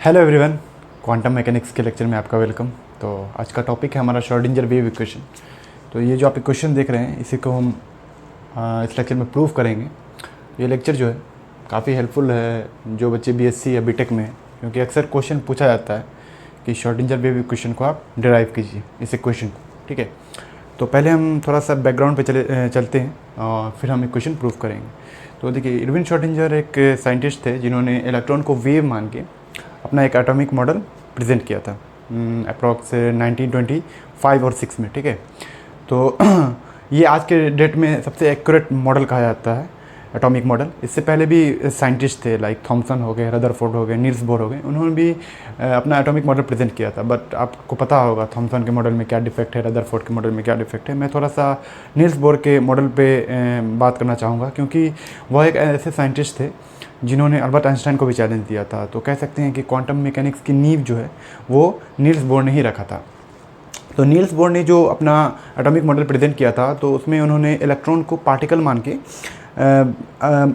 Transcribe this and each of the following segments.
Hello everyone, quantum mechanics के lecture में आपका वेलकम। तो आज का टॉपिक है हमारा श्रोडिंगर वेव इक्वेशन। तो ये जो आप इक्वेशन देख रहे हैं इसी को हम इस लेक्चर में प्रूव करेंगे। ये लेक्चर जो है काफ़ी हेल्पफुल है जो बच्चे बीएससी या बीटेक में हैं, क्योंकि अक्सर क्वेश्चन पूछा जाता है कि श्रोडिंगर वेव इक्वेशन को आप डिराइव कीजिए इस इक्वेशन को। ठीक है, तो पहले हम थोड़ा सा बैकग्राउंड पे चलते हैं और फिर हम इक्वेशन प्रूव करेंगे। तो देखिए, इरविन श्रोडिंगर एक साइंटिस्ट थे जिन्होंने इलेक्ट्रॉन को वेव मान के अपना एक एटॉमिक मॉडल प्रेजेंट किया था अप्रॉक्स 1925 और 6 में। ठीक है, तो ये आज के डेट में सबसे एक्यूरेट मॉडल कहा जाता है, एटॉमिक मॉडल। इससे पहले भी साइंटिस्ट थे लाइक थॉमसन हो गए, रदरफोर्ड हो गए, नील्स बोर हो गए, उन्होंने भी अपना एटॉमिक मॉडल प्रेजेंट किया था। बट आपको पता होगा थॉमसन के मॉडल में क्या डिफेक्ट है, रदरफोर्ड के मॉडल में क्या डिफेक्ट है। मैं थोड़ा सा नील्स बोर के मॉडल पे बात करना चाहूँगा, क्योंकि वह एक ऐसे साइंटिस्ट थे जिन्होंने अल्बर्ट आइंस्टाइन को भी चैलेंज दिया था। तो कह सकते हैं कि क्वांटम मैकेनिक्स की नींव जो है वो नील्स बोर ने ही रखा था। तो नील्स बोर ने जो अपना एटॉमिक मॉडल प्रेजेंट किया था तो उसमें उन्होंने इलेक्ट्रॉन को पार्टिकल मान के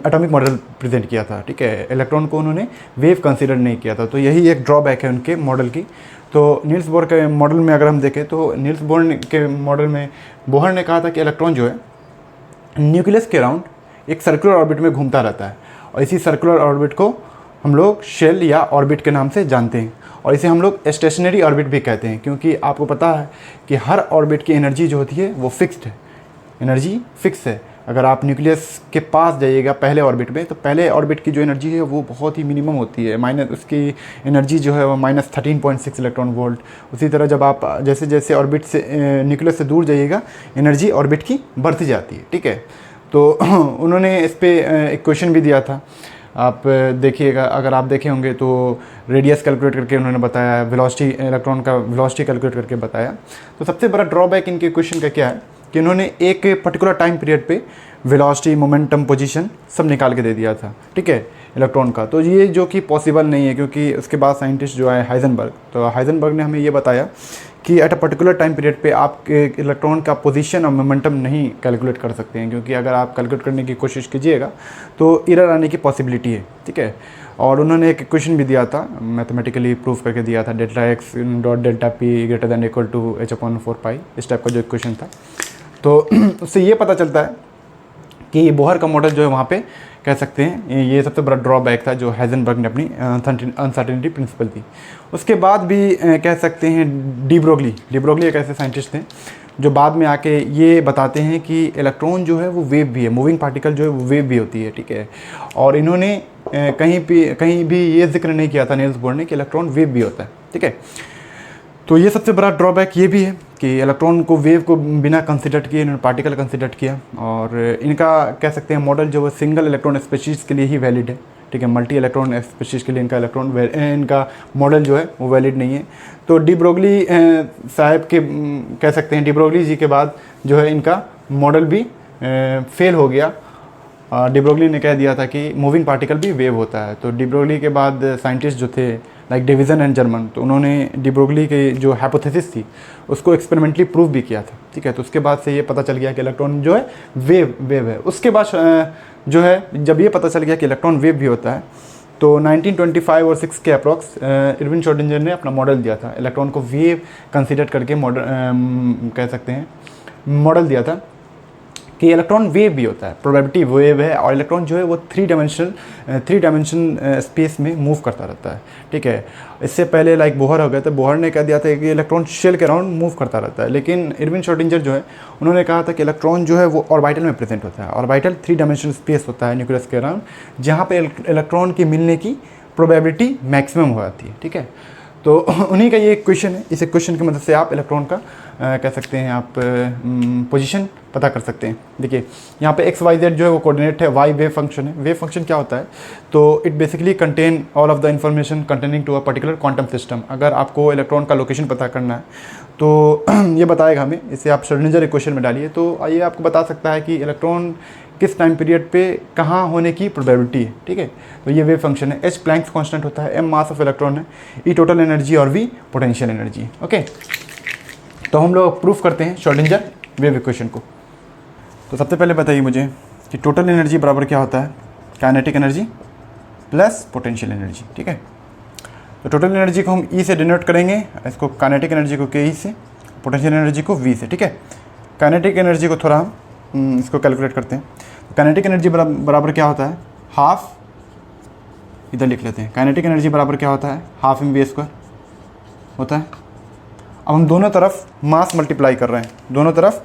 एटॉमिक मॉडल प्रेजेंट किया था। ठीक है, इलेक्ट्रॉन को उन्होंने वेव कंसीडर नहीं किया था। तो यही एक ड्रॉबैक है उनके मॉडल की। तो नील्स बोर के मॉडल में अगर हम देखें तो नील्स बोर के मॉडल में बोहर ने कहा था कि इलेक्ट्रॉन जो है न्यूक्लियस के अराउंड एक सर्कुलर ऑर्बिट में घूमता रहता है, और इसी सर्कुलर ऑर्बिट को हम लोग शेल या ऑर्बिट के नाम से जानते हैं, और इसे हम लोग स्टेशनरी ऑर्बिट भी कहते हैं, क्योंकि आपको पता है कि हर ऑर्बिट की एनर्जी जो होती है वो फिक्स्ड है, एनर्जी फिक्स है। अगर आप न्यूक्लियस के पास जाइएगा पहले ऑर्बिट में, तो पहले ऑर्बिट की जो एनर्जी है वो बहुत ही मिनिमम होती है, माइनस उसकी एनर्जी जो है वो -13.6 इलेक्ट्रॉन वोल्ट। उसी तरह जब आप जैसे जैसे ऑर्बिट से न्यूक्लियस से दूर जाइएगा एनर्जी ऑर्बिट की बढ़ती जाती है। ठीक है, तो उन्होंने इस पर एक क्वेश्चन भी दिया था, आप देखिएगा, अगर आप देखे होंगे तो रेडियस कैलकुलेट करके उन्होंने बताया, वेलोसिटी, इलेक्ट्रॉन का वेलोसिटी कैलकुलेट करके बताया। तो सबसे बड़ा ड्रॉबैक इनके क्वेश्चन का क्या है कि उन्होंने एक पर्टिकुलर टाइम पीरियड पे वेलोसिटी, मोमेंटम, पोजीशन सब निकाल के दे दिया था। ठीक है, इलेक्ट्रॉन का। तो ये जो कि पॉसिबल नहीं है, क्योंकि उसके बाद साइंटिस्ट जो है हाइजेनबर्ग, तो हाइजेनबर्ग ने हमें ये बताया कि at a particular time period पे आप इलेक्ट्रॉन का पोजीशन और मोमेंटम नहीं कैलकुलेट कर सकते हैं, क्योंकि अगर आप कैलकुलेट करने की कोशिश कीजिएगा तो एरर आने की पॉसिबिलिटी है। ठीक है, और उन्होंने एक इक्वेशन भी दिया था, मैथमेटिकली प्रूफ करके दिया था, delta x dot delta p greater than equal to h/4π, इस टाइप का जो इक्वेशन था। तो उससे ये पता चलता है कि बोहर का मॉडल जो है वहाँ पे कह सकते हैं ये सबसे बड़ा ड्रॉबैक था जो हाइजेनबर्ग ने अपनी अनसर्टेनिटी प्रिंसिपल दी। उसके बाद भी कह सकते हैं डी ब्रोगली एक ऐसे साइंटिस्ट थे जो बाद में आके ये बताते हैं कि इलेक्ट्रॉन जो है वो वेव भी है, मूविंग पार्टिकल जो है वो वेव भी होती है। ठीक है, और इन्होंने कहीं भी ये जिक्र नहीं किया था नील्स बोर ने कि इलेक्ट्रॉन वेव भी होता है। ठीक है, तो ये सबसे बड़ा ड्रॉबैक ये भी है कि इलेक्ट्रॉन को वेव को बिना कंसिडर किए इन्होंने पार्टिकल कंसिडर किया, और इनका कह सकते हैं मॉडल जो है सिंगल इलेक्ट्रॉन स्पीशीज़ के लिए ही वैलिड है। ठीक है, मल्टी इलेक्ट्रॉन स्पीशीज़ के लिए इनका मॉडल जो है वो वैलिड नहीं है। तो डी ब्रोगली साहब के कह सकते हैं, डी ब्रोगली जी के बाद जो है इनका मॉडल भी फेल हो गया। डी ब्रोगली ने कह दिया था कि मूविंग पार्टिकल भी वेव होता है। तो डी ब्रोगली के बाद साइंटिस्ट जो थे लाइक डेविसन एंड जर्मन, तो उन्होंने डी ब्रोगली की जो हाइपोथेसिस थी उसको एक्सपेरिमेंटली प्रूव भी किया था। ठीक है, तो उसके बाद से ये पता चल गया कि इलेक्ट्रॉन जो है वेव है। उसके बाद जो है जब ये पता चल गया कि इलेक्ट्रॉन वेव भी होता है, तो 1925 और 6 के अप्रॉक्स इरविन श्रोडिंगर ने अपना मॉडल दिया था, इलेक्ट्रॉन को वेव कंसिडर करके मॉडल कह सकते हैं मॉडल दिया था कि इलेक्ट्रॉन वेव भी होता है, प्रोबेबिलिटी वेव है, और इलेक्ट्रॉन जो है वो थ्री डायमेंशन स्पेस में मूव करता रहता है। ठीक है, इससे पहले लाइक बोहर हो गए थे, बोहर ने कह दिया था कि इलेक्ट्रॉन शेल के अराउंड मूव करता रहता है, लेकिन इरविन श्रोडिंगर जो है उन्होंने कहा था कि इलेक्ट्रॉन जो है वो ऑर्बिटल में प्रेजेंट होता है। ऑर्बिटल 3 डायमेंशनल स्पेस होता है न्यूक्लियस के अराउंड, जहाँ पे इलेक्ट्रॉन की मिलने की प्रोबेबिलिटी मैक्सिमम हो जाती है। ठीक है, तो उन्हीं का ये क्वेश्चन है, इस क्वेश्चन की मदद से आप इलेक्ट्रॉन का कह सकते हैं आप पोजीशन पता कर सकते हैं। देखिए यहाँ पे XYZ जो है वो कोऑर्डिनेट है, Y वेव फंक्शन है। वेव फंक्शन क्या होता है, तो it basically contain all of the information containing to a particular quantum system. अगर आपको इलेक्ट्रॉन का लोकेशन पता करना है तो ये बताएगा हमें, इसे आप श्रोडिंगर इक्वेशन में डालिए तो ये आपको बता सकता है कि इलेक्ट्रॉन किस टाइम पीरियड पे कहाँ होने की प्रोबेबिलिटी है। ठीक है, तो ये वेव फंक्शन है। H प्लैंक्स कांस्टेंट होता है, M मास ऑफ इलेक्ट्रॉन है, E टोटल एनर्जी और V पोटेंशियल एनर्जी। ओके, तो हम लोग प्रूफ करते हैं श्रोडिंगर वेव इक्वेशन को। तो सबसे पहले बताइए मुझे कि टोटल एनर्जी बराबर क्या होता है, kinetic energy plus potential energy. ठीक है, तो टोटल एनर्जी को हम ई से डिनोट करेंगे, इसको काइनेटिक एनर्जी को के ई से, पोटेंशियल एनर्जी को वी से, ठीक है। काइनेटिक एनर्जी को थोड़ा हम इसको कैलकुलेट करते हैं। काइनेटिक एनर्जी बराबर क्या होता है, हाफ, इधर लिख लेते हैं, काइनेटिक एनर्जी बराबर क्या होता है, हाफ एम वी स्क्वायर होता है। अब हम दोनों तरफ मास मल्टीप्लाई कर रहे हैं, दोनों तरफ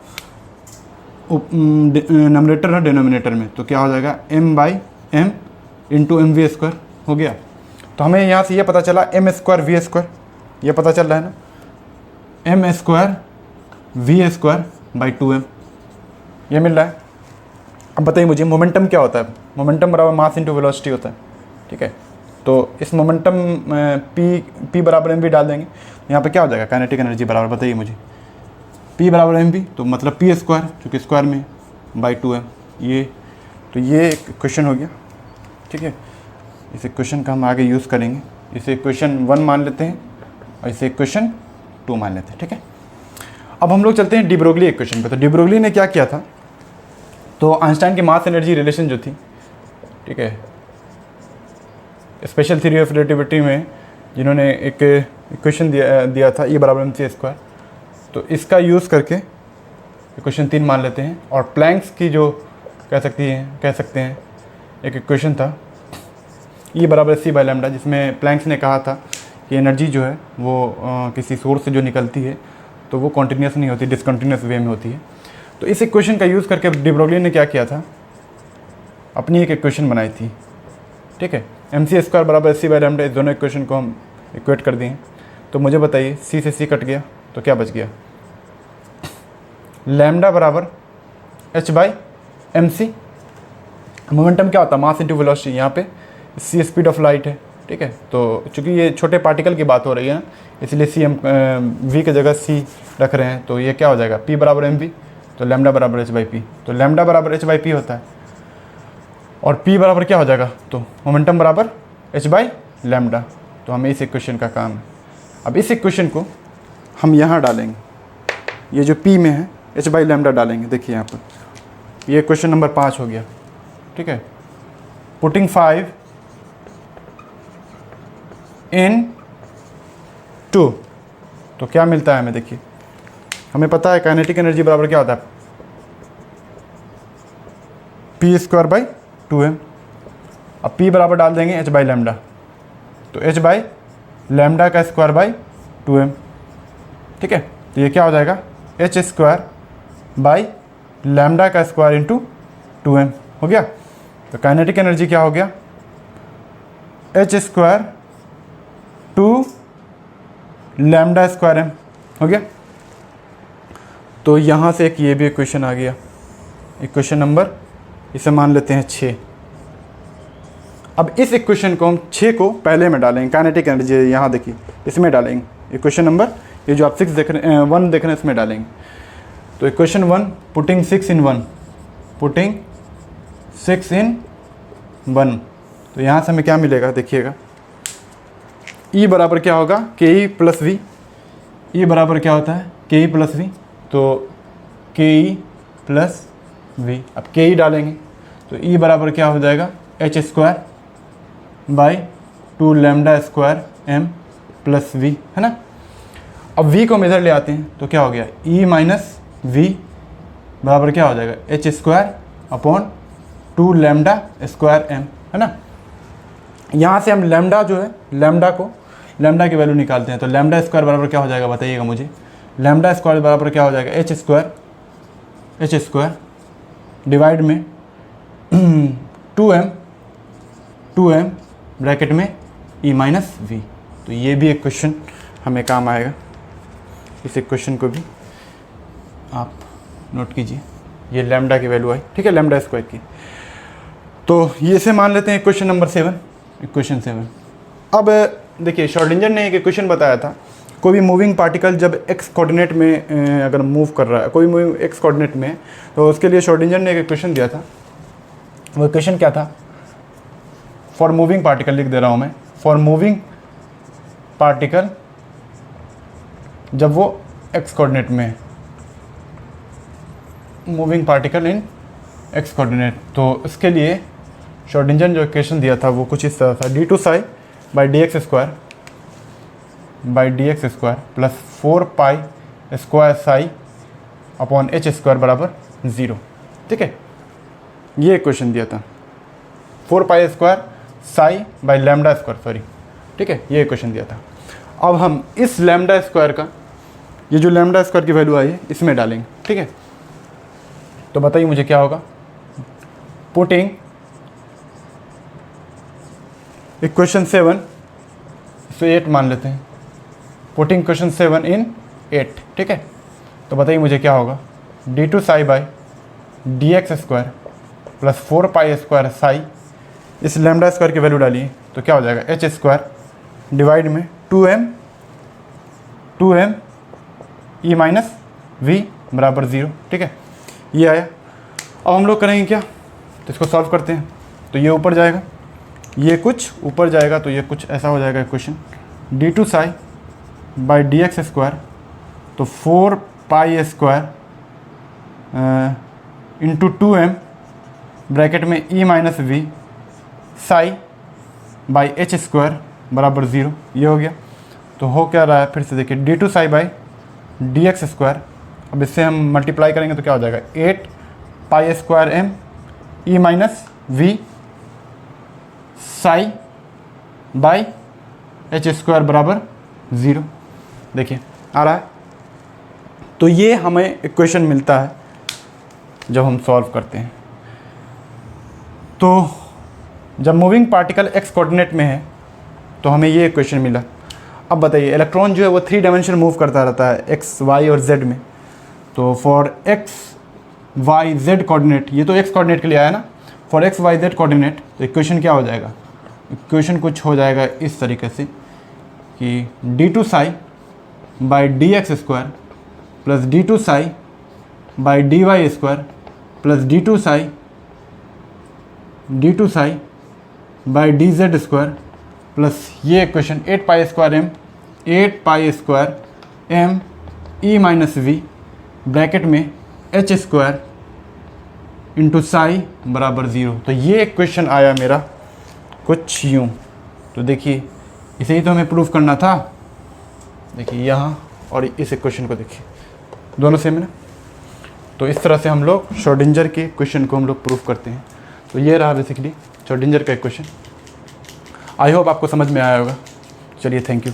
नमरेटर है डिनोमिनेटर में, तो क्या हो जाएगा m by m into m v square हो गया। तो हमें यहाँ से ये पता चला एम स्क्वायर वी स्क्वायर, ये पता चल रहा है ना, m square v square by 2m, ये मिल रहा है। अब बताइए मुझे मोमेंटम क्या होता है, मोमेंटम बराबर मास इंटू वेलोसिटी होता है, ठीक है। तो इस मोमेंटम p बराबर एम वी डाल देंगे, यहाँ पे क्या हो जाएगा, काइनेटिक एनर्जी बराबर, बताइए मुझे, p बराबर एम वी, तो मतलब p स्क्वायर क्योंकि स्क्वायर में बाई 2m, ये तो ये एक क्वेश्चन हो गया, ठीक है। इस इक्वेशन का हम आगे यूज़ करेंगे, इसे इक्वेशन 1 मान लेते हैं और इसे इक्वेशन 2 मान लेते हैं, ठीक है। अब हम लोग चलते हैं डी ब्रोगली इक्वेशन पे। तो डी ब्रोगली ने क्या किया था, तो आइंस्टाइन की मास एनर्जी रिलेशन जो थी, ठीक है, स्पेशल थ्योरी ऑफ रिलेटिविटी में जिन्होंने एक इक्वेशन दिया था, E बराबर एम सी स्क्वायर, तो इसका यूज़ करके इक्वेशन 3 मान लेते हैं। और प्लैंक्स की जो कह सकते हैं एक इक्वेशन था, E बराबर सी बाई लैम्डा, जिसमें प्लैंक्स ने कहा था कि एनर्जी जो है वो किसी सोर्स से जो निकलती है तो वो कॉन्टीन्यूस नहीं होती, डिसकंटिन्यूस वे में होती है। तो इस इक्वेशन का यूज़ करके डी ब्रोगली ने क्या किया था, अपनी एक इक्वेशन बनाई थी, ठीक है। एम सी स्क्वायर बराबर सी बाई लैम्डा, इस दोनों इक्वेशन को हम इक्वेट कर दिए। तो मुझे बताइए सी से सी कट गया तो क्या बच गया, लैम्डा बराबर h by m c. Momentum क्या होता है, मास इंटू वेलोसिटी, यहाँ पे सी स्पीड ऑफ लाइट है, ठीक है। तो चूंकि ये छोटे पार्टिकल की बात हो रही है ना, इसलिए सी एम वी की जगह सी रख रहे हैं। तो ये क्या हो जाएगा, पी बराबर एम वी, तो लैम्डा बराबर एच बाई पी, तो लैम्डा बराबर एच बाई पी होता है। और पी बराबर क्या हो जाएगा, तो मोमेंटम बराबर एच बाई लैम्डा। तो हमें इस इक्वेशन का काम है। अब इस इक्वेशन को हम यहाँ डालेंगे, ये जो पी में है एच बाई लैम्डा डालेंगे, देखिए यहाँ पर, ये क्वेश्चन नंबर 5 हो गया, ठीक है। पुटिंग 5 इन 2, तो क्या मिलता है हमें, देखिए हमें पता है काइनेटिक एनर्जी बराबर क्या होता है, पी स्क्वायर बाई 2m। अब p बराबर डाल देंगे h बाई लैम्डा, तो h बाई लैम्डा का स्क्वायर बाई 2m, ठीक है। तो ये क्या हो जाएगा, h स्क्वायर बाई लैम्डा का स्क्वायर इंटू 2m हो गया। तो काइनेटिक एनर्जी क्या हो गया, h square 2 lambda square m हो गया। तो यहाँ से एक ये भी इक्वेशन आ गया, इक्वेशन नंबर, इसे मान लेते हैं 6। अब इस इक्वेशन को हम 6 को पहले में डालेंगे, काइनेटिक एनर्जी यहाँ देखिए इसमें डालेंगे, इक्वेशन नंबर ये जो आप 1 देख रहे हैं इसमें डालेंगे। तो इक्वेशन 1 पुटिंग 6 इन 1, पुटिंग 6 इन 1, तो यहाँ से हमें क्या मिलेगा, देखिएगा E बराबर क्या होगा, के ई प्लस वी। E बराबर क्या होता है, के ई प्लस वी, तो के ई प्लस वी। अब के ई डालेंगे तो E बराबर क्या हो जाएगा, h square by 2 lambda square m plus v, है ना। अब v को हम इधर ले आते हैं तो क्या हो गया, E माइनस वी बराबर क्या हो जाएगा, h square upon 2 lambda square m, है ना। यहाँ से हम लैम्डा जो है, लैम्डा की वैल्यू निकालते हैं। तो लैम्डा स्क्वायर बराबर क्या हो जाएगा, बताइएगा मुझे, लैम्डा स्क्वायर बराबर क्या हो जाएगा, एच स्क्वायर डिवाइड में 2m ब्रैकेट में E माइनस वी। तो ये भी एक क्वेश्चन हमें काम आएगा, इस इक्वेशन को भी आप नोट कीजिए, ये लैम्डा की वैल्यू आई, ठीक है, लैम्डा स्क्वायर की। तो ये से मान लेते हैं इक्वेशन नंबर 7, इक्वेशन 7। अब देखिए श्रोडिंगर ने एक इक्वेशन बताया था, कोई भी मूविंग पार्टिकल जब एक्स कोऑर्डिनेट में अगर मूव कर रहा है, कोई मूविंग एक्स कोऑर्डिनेट में, तो उसके लिए श्रोडिंगर ने एक इक्वेशन दिया था। वो इक्वेशन क्या था, फॉर मूविंग पार्टिकल लिख दे रहा हूँ मैं, फॉर मूविंग पार्टिकल जब वो एक्स कोऑर्डिनेट में है, moving particle in x coordinate, तो इसके लिए श्रोडिंगर जो इक्वेशन दिया था वो कुछ इस तरह था, d2 Sai by d x square by d x square plus 4 pi square psi upon H square बराबर 0। ठीक है, ये क्वेश्चन दिया था, 4 pi square psi by lambda square, sorry. ठीक है, ये क्वेश्चन दिया था। अब हम इस लैम्डा स्क्वायर का, ये जो लैम्डा स्क्वायर की वैल्यू आई है इसमें डालेंगे। ठीक है, तो बताइए मुझे क्या होगा। पुटिंग इक्वेशन 7, इसे 8 मान लेते हैं, पुटिंग क्वेश्चन 7 इन 8। ठीक है, तो बताइए मुझे क्या होगा। D two psi by d x square plus 4 pi square psi, इस लैम्डा स्क्वायर की वैल्यू डालिए तो क्या हो जाएगा, एच स्क्वायर डिवाइड में 2m ई माइनस वी बराबर 0। ठीक है, ये आया। अब हम लोग करेंगे क्या, तो इसको सॉल्व करते हैं। तो ये ऊपर जाएगा, ये कुछ ऊपर जाएगा, तो ये कुछ ऐसा हो जाएगा question. D two psi by d x square, तो 4 pi square into 2m bracket में E minus we psi by h square बराबर 0। ये हो गया। तो हो क्या रहा है, फिर से देखिए, d two psi by d x square, अब इससे हम मल्टीप्लाई करेंगे तो क्या हो जाएगा, 8 pi square m E minus we psi by h square बराबर 0। देखिए आ रहा है। तो ये हमें इक्वेशन मिलता है जब हम सॉल्व करते हैं। तो जब मूविंग पार्टिकल एक्स कोऑर्डिनेट में है तो हमें ये इक्वेशन मिला। अब बताइए, इलेक्ट्रॉन जो है वो 3 डायमेंशन मूव करता रहता है एक्स वाई और जेड में। तो for x y z coordinate, ये तो एक्स कोऑर्डिनेट के लिए आया ना, for x y z coordinate, तो इक्वेशन क्या हो जाएगा, इक्वेशन कुछ हो जाएगा इस तरीके से कि d two psi by d x square plus d two psi by d y square plus d two psi by d z square plus ये इक्वेशन 8 पाई स्क्वायर एम ई माइनस वी ब्रैकेट में h square into psi बराबर 0। तो ये equation आया मेरा कुछ यूँ। तो देखिए, इसे ही तो हमें प्रूफ करना था। देखिए यहाँ और इस इक्वेशन को देखिए, दोनों सेम है ना। तो इस तरह से हम लोग श्रोडिंगर के क्वेश्चन को हम लोग प्रूफ करते हैं। तो ये रहा बेसिकली श्रोडिंगर का इक्वेशन। आई होप आपको समझ में आया होगा। चलिए, थैंक यू।